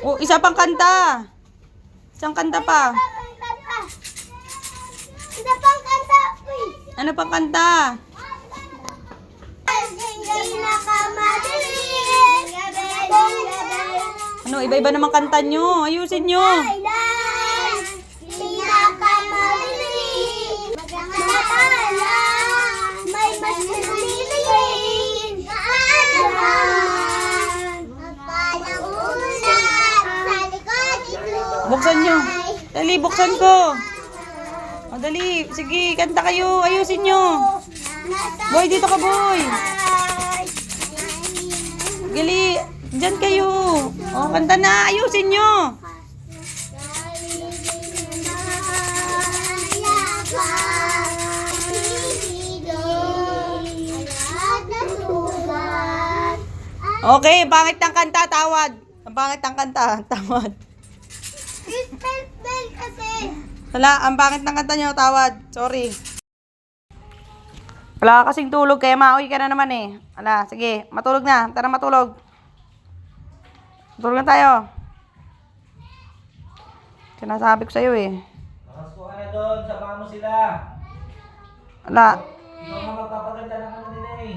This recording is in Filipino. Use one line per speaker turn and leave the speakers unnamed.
Oh, isa pang kanta. Isang kanta pa.
Isa pang kanta. Uy.
Ano pang kanta? Ano, iba-iba naman kanta nyo. Ayusin nyo.
May mas piniliin.
Buksan nyo. Dali, buksan ko. O, dali. Sige, kanta kayo. Ayusin nyo. Boy, dito ka, boy. Gali, dyan kayo. O, kanta na. Ayusin nyo. Okay, pangit ng kanta, tawad. Ang pangit ng kanta, tawad.
Spell kasi.
Wala, ang pangit ng kanta nyo, tawad. Sorry. Wala ka kasing tulog, kaya mauwi ka na naman eh. Wala, sige, matulog na. Tara matulog. Matulog na tayo. Sinasabi ko sa'yo eh.
Makasko ka na doon, samahan mo sila.
Wala.
Ikaw nga magpapaganda ng ano nila eh.